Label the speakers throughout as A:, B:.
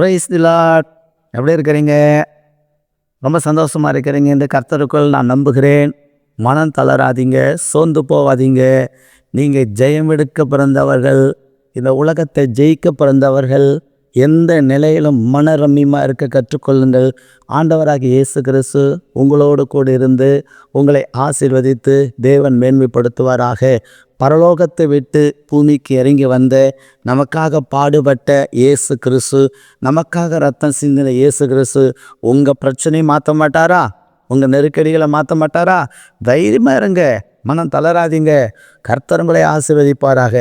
A: Praise the Lord. எப்படி இருக்கிறீங்க? ரொம்ப சந்தோஷமா இருக்கிறீங்க இந்த கர்த்தருக்குள் நான் நம்புகிறேன். மனம் தளராதீங்க, சோர்ந்து போகாதீங்க. நீங்கள் ஜெயம் எடுக்க பிறந்தவர்கள், இந்த உலகத்தை ஜெயிக்க பிறந்தவர்கள். எந்த நிலையிலும் மனரம்யமாக இருக்க கற்றுக்கொள்ளுங்கள். ஆண்டவராகிய இயேசு கிறிஸ்து உங்களோடு கூட இருந்து உங்களை ஆசீர்வதித்து தேவன் மேன்மைப்படுத்துவாராக. பரலோகத்தை விட்டு பூமிக்கு இறங்கி வந்த நமக்காக பாடுபட்ட இயேசு கிறிஸ்து, நமக்காக ரத்தம் சிந்தின இயேசு கிறிஸ்து உங்கள் பிரச்சனையை மாற்ற மாட்டாரா? உங்கள் நெருக்கடிகளை மாற்ற மாட்டாரா? தைரியமாக இருங்க, மனம் தளராதீங்க. கர்த்தர் உங்களை ஆசீர்வதிப்பாராக.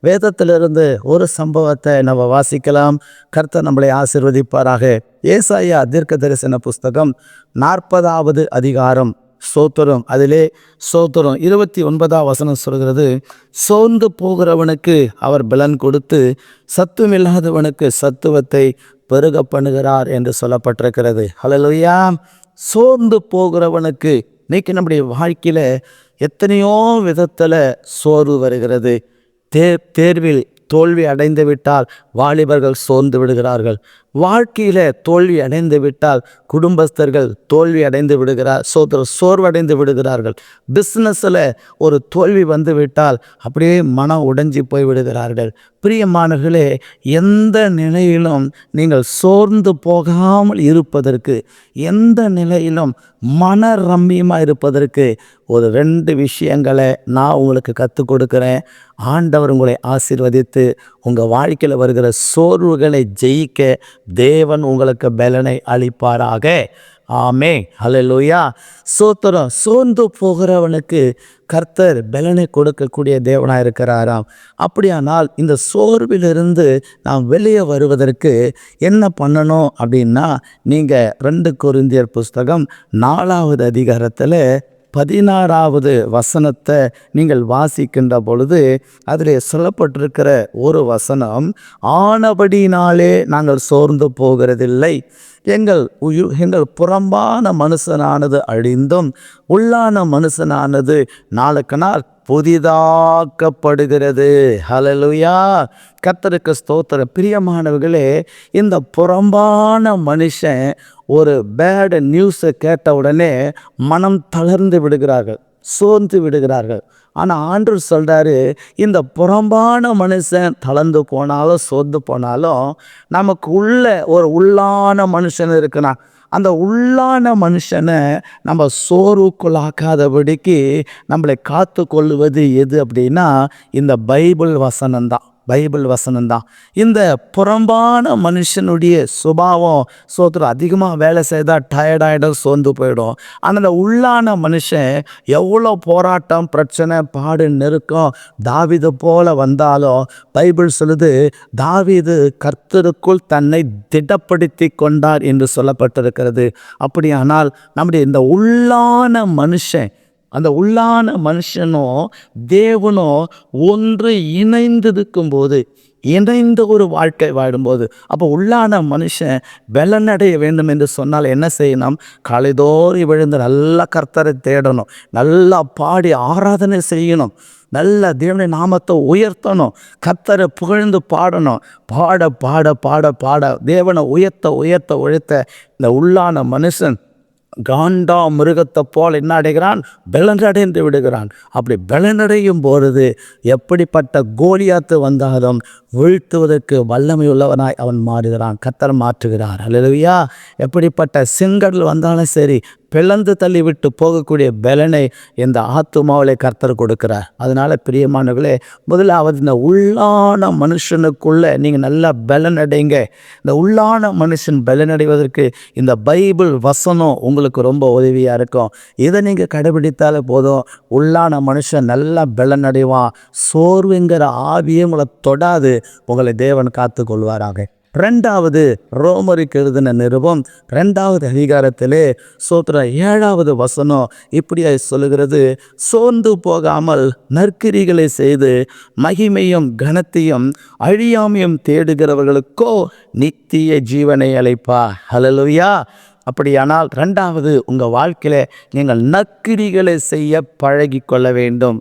A: வேதத்திலிருந்து ஒரு சம்பவத்தை நம்ம வாசிக்கலாம். கர்த்தர் நம்மளை ஆசீர்வதிப்பாராக. ஏசாயா தீர்க்க தரிசன புஸ்தகம் 40வது அதிகாரம். ஸ்தோத்திரம். அதிலே ஸ்தோத்திரம் 29ஆம் வசனம் சொல்கிறது, சோர்ந்து போகிறவனுக்கு அவர் பலன் கொடுத்து சத்துவமில்லாதவனுக்கு சத்துவத்தை பெருக பண்ணுகிறார் என்று சொல்லப்பட்டிருக்கிறது. ஹல்லேலூயா. சோர்ந்து போகிறவனுக்கு இன்னைக்கு நம்முடைய வாழ்க்கையில் எத்தனையோ விதத்தில் சோர்வு வருகிறது. தேர்வில் தோல்வி அடைந்து விட்டால் வாலிபர்கள் சோர்ந்து விடுகிறார்கள். வாழ்க்கையில் தோல்வி அடைந்து விட்டால் குடும்பஸ்தர்கள் தோல்வி அடைந்து சோர்வடைந்து விடுகிறார்கள். பிஸ்னஸில் ஒரு தோல்வி வந்து விட்டால் அப்படியே மனம் உடைஞ்சி போய் விடுகிறார்கள். பிரியமானவர்களே, எந்த நிலையிலும் நீங்கள் சோர்ந்து போகாமல் இருப்பதற்கு, எந்த நிலையிலும் மன ரம்மியமாக இருப்பதற்கு ஒரு 2 விஷயங்களை நான் உங்களுக்கு கற்றுக் கொடுக்குறேன். ஆண்டவர் உங்களை ஆசீர்வதித்து உங்கள் வாழ்க்கையில் வருகிற சோர்வுகளை ஜெயிக்க தேவன் உங்களுக்கு பலனை அளிப்பாராக. ஆமே. ஹல்லேலூயா. ஸ்தோத்திரம். சோர்ந்து போகிறவனுக்கு கர்த்தர் பலனை கொடுக்கக்கூடிய தேவனாக இருக்கிறாராம். அப்படியானால் இந்த சோர்விலிருந்து நாம் வெளியே வருவதற்கு என்ன பண்ணணும் அப்படின்னா, நீங்கள் 2 கொரிந்தியர் புஸ்தகம் 4வது அதிகாரத்தில் 16வது வசனத்தை நீங்கள் வாசிக்கின்ற பொழுது அதில் சொல்லப்பட்டிருக்கிற ஒரு வசனம், ஆனபடினாலே நாங்கள் சோர்ந்து போகிறதில்லை. எங்கள் புறம்பான மனுஷனானது அழிந்தும் உள்ளான மனுஷனானது நாளுக்கு நாள் புதிதாக்கப்படுகிறது. ஹல்லேலூயா. கர்த்தருக்கு ஸ்தோத்திரம். பிரியமானவர்களே, இந்த புறம்பான மனுஷன் ஒரு பேட் நியூஸை கேட்ட உடனே மனம் தளர்ந்து விடுகிறார்கள், சோர்ந்து விடுகிறார்கள். ஆனால் ஆண்டவர் சொல்கிறாரு, இந்த புறம்பான மனுஷன் தளர்ந்து போனாலும் சோர்ந்து போனாலும் நமக்கு ஒரு உள்ளான மனுஷன் இருக்கிறான். அந்த உள்ளான மனுஷனை நம்ம சோர்வுக்குள்ளாக்காதபடிக்கு நம்மளை காத்து கொள்வது எது அப்படின்னா இந்த பைபிள் வசனம்தான். இந்த புறம்பான மனுஷனுடைய சுபாவம் சோத்திரம் அதிகமாக வேலை செய்தால் டயர்டாயிடும், சோர்ந்து போயிடும். அந்த உள்ளான மனுஷன் எவ்வளோ போராட்டம், பிரச்சனை, பாடு, நெருக்கம் தாவீது போல வந்தாலும் பைபிள் சொல்லுது, தாவீது கர்த்தருக்குள் தன்னை திடப்படுத்தி கொண்டார் என்று சொல்லப்பட்டிருக்கிறது. அப்படியானால் நம்முடைய இந்த உள்ளான மனுஷன், அந்த உள்ளான மனுஷனும் தேவனும் ஒன்று இணைந்திருக்கும்போது, இணைந்த ஒரு வாழ்க்கை வாழும்போது, அப்போ உள்ளான மனுஷன் பலனடைய வேண்டும் என்று சொன்னால் என்ன செய்யணும்? காலைதோறும் விழுந்து நல்லா கர்த்தரை தேடணும், நல்லா பாடி ஆராதனை செய்யணும், நல்ல தேவனுடைய நாமத்தை உயர்த்தணும், கர்த்தரை புகழ்ந்து பாடணும். பாட பாட பாட பாட தேவனை உயர்த்த இந்த உள்ளான மனுஷன் காண்டா மிருகத்தை போல் என்ன அடைகிறான்? பலனடைந்து விடுகிறான். அப்படி பலனடையும் பொழுது எப்படிப்பட்ட கோலியாத்து வந்தாலும் வீழ்த்துவதற்கு வல்லமை உள்ளவனாய் அவன் மாறுகிறான். கர்த்தர் மாற்றுகிறார். அல்லேலூயா. எப்படிப்பட்ட செங்கடல் வந்தாலும் சரி, பிளந்து தள்ளி விட்டு போகக்கூடிய பலனை இந்த ஆத்துமாவிலே கர்த்தர் கொடுக்கிறார். அதனால் பிரியமானவர்களே, முதலாவது இந்த உள்ளான மனுஷனுக்குள்ளே நீங்கள் நல்லா பலனடைங்க. இந்த உள்ளான மனுஷன் பலனடைவதற்கு இந்த பைபிள் வசனம் உங்களுக்கு ரொம்ப உதவியாக இருக்கும். இதை நீங்கள் கடைபிடித்தாலே போதும், உள்ளான மனுஷன் நல்லா பலனடைவான். சோர்வுங்கிற ஆவியை உங்களை தொடாது, உங்களை தேவன் காத்து கொள்வாராக. 2வது ரோமருக்கு எழுதின நிருபம் 2வது அதிகாரத்திலே சோத்திரம் 7வது வசனம் இப்படியாய் சொல்லுகிறது, சோர்ந்து போகாமல் நற்கிரிகளை செய்து மகிமையும் கனத்தையும் அழியாமையும் தேடுகிறவர்களுக்கோ நித்திய ஜீவனை அளிப்பார். ஹல்லேலூயா. அப்படியானால் 2வது உங்கள் வாழ்க்கையில் நீங்கள் நற்கிரிகளை செய்ய பழகி கொள்ள வேண்டும்.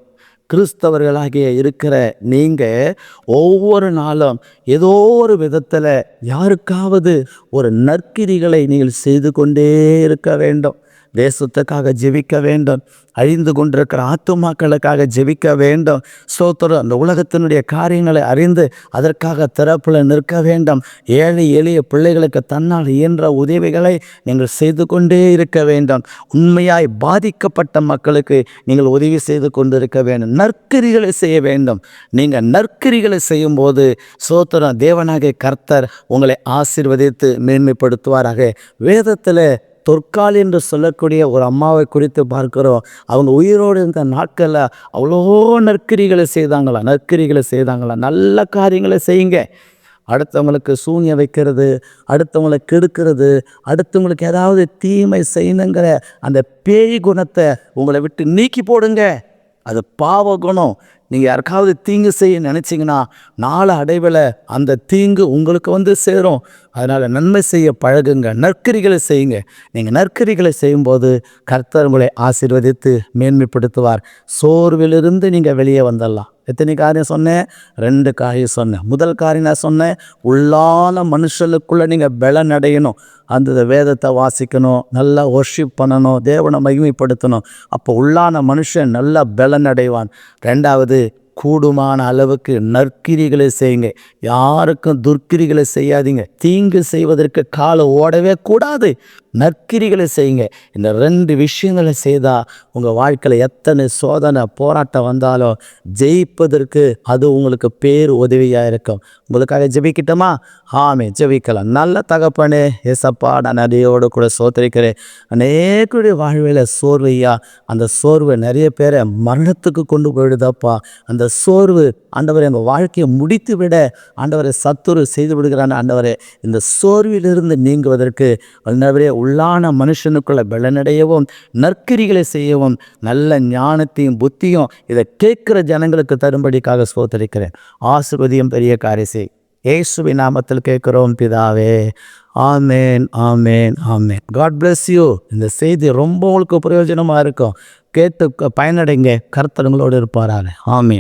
A: கிறிஸ்தவர்களாகிய இருக்கிற நீங்கள் ஒவ்வொரு நாளும் ஏதோ ஒரு விதத்தில் யாருக்காவது ஒரு நற்கிரிகளை நீங்கள் செய்து கொண்டே இருக்க வேண்டும். தேசத்துக்காக ஜெபிக்க வேண்டும். அழிந்து கொண்டிருக்கிற ஆத்துமாக்களுக்காக ஜெபிக்க வேண்டும். ஸ்தோத்திரம். அந்த உலகத்தினுடைய காரியங்களை அறிந்து அதற்காக திறப்பில் நிற்க வேண்டும். ஏழை எளிய பிள்ளைகளுக்கு தன்னால் இயன்ற உதவிகளை நீங்கள் செய்து கொண்டே இருக்க வேண்டும். உண்மையாய் பாதிக்கப்பட்ட மக்களுக்கு நீங்கள் உதவி செய்து கொண்டிருக்க வேண்டும். நற்கிரிகளை செய்ய வேண்டும். நீங்கள் நற்கிரிகளை செய்யும்போது ஸ்தோத்திரம், தேவனாகிய கர்த்தர் உங்களை ஆசீர்வதித்து மேன்மைப்படுத்துவாராக. வேதத்தில் தொற்கால் என்று சொல்லக்கூடிய ஒரு அம்மாவை குறித்து பார்க்கிறோம். அவங்க உயிரோடு இருந்த நாட்களில் அவ்வளோ நற்கிரிகளை செய்தாங்களா. நல்ல காரியங்களை செய்யுங்க. அடுத்தவங்களுக்கு சூன்யம் வைக்கிறது, அடுத்தவங்களை கெடுக்கிறது, அடுத்தவங்களுக்கு ஏதாவது தீமை செய்யணுங்கிற அந்த பேய் குணத்தை உங்களை விட்டு நீக்கி போடுங்க. அது பாவ குணம். நீங்கள் யாருக்காவது தீங்கு செய்ய நினச்சிங்கன்னா நாளை அடைவில் அந்த தீங்கு உங்களுக்கு சேரும். அதனால் நன்மை செய்ய பழகுங்க. நற்கிரிகளை செய்யுங்க. நீங்கள் நற்கிரிகளை செய்யும்போது கர்த்தர் உங்களை ஆசீர்வதித்து மேன்மைப்படுத்துவார். சோர்விலிருந்து நீங்கள் வெளியே வந்துடலாம். எத்தனை காரியம் சொன்னேன்? 2 காரியம் சொன்னேன். முதல் காரியம் நான் சொன்னேன், உள்ளான மனுஷனுக்குள்ளே நீங்கள் பலன் அடையணும். அந்த வேதத்தை வாசிக்கணும், நல்லா வொர்ஷிப் பண்ணணும், தேவனை மகிமைப்படுத்தணும். அப்போ உள்ளான மனுஷன் நல்லா பலன் அடைவான். 2வது, கூடுமான அளவுக்கு நற்கிரிகளை செய்யுங்க. யாருக்கும் துர்க்கிரிகளை செய்யாதீங்க. தீங்கு செய்வதற்கு காலை ஓடவே கூடாது. நற்கிரிகளை செய்யுங்க. இந்த 2 விஷயங்களை செய்தால் உங்கள் வாழ்க்கையில் எத்தனை சோதனை போராட்டம் வந்தாலும் ஜெயிப்பதற்கு அது உங்களுக்கு பேர் உதவியாக இருக்கும். உங்களுக்காக ஜெபிக்கிட்டோமா? ஆமே, ஜெபிக்கலாம். நல்ல தகப்பனே ஏசப்பா, நான் அதையோடு கூட சோதரிக்கிறேன். அநேகருடைய வாழ்வில் சோர்வையா, அந்த சோர்வு நிறைய பேரை மரணத்துக்கு கொண்டு போயிடுதப்பா. அந்த சோர்வு ஆண்டவரை எங்கள் வாழ்க்கையை முடித்து விட ஆண்டவரை சத்துரு செய்து விடுகிறான். ஆண்டவரே, இந்த சோர்விலிருந்து நீங்குவதற்கு ஆண்டவரே உள்ளான மனுஷனுக்குள்ள பலனடையவும் நற்கிரிகளை செய்யவும் நல்ல ஞானத்தையும் புத்தியும் இதை கேட்கிற ஜனங்களுக்கு தரும்படிக்காக ஸ்தோத்திரிக்கிறேன். ஆசீர்வதியும் பெரிய காரியம் இயேசுவின் நாமத்தில் கேட்கிறோம் பிதாவே. ஆமேன், ஆமேன், ஆமேன். God bless you. இந்த செய்தி ரொம்ப உங்களுக்கு பிரயோஜனமாக இருக்கும். கேட்டு பயனடைங்க. கர்த்தர் உங்களோடு இருப்பாராக. ஆமேன்.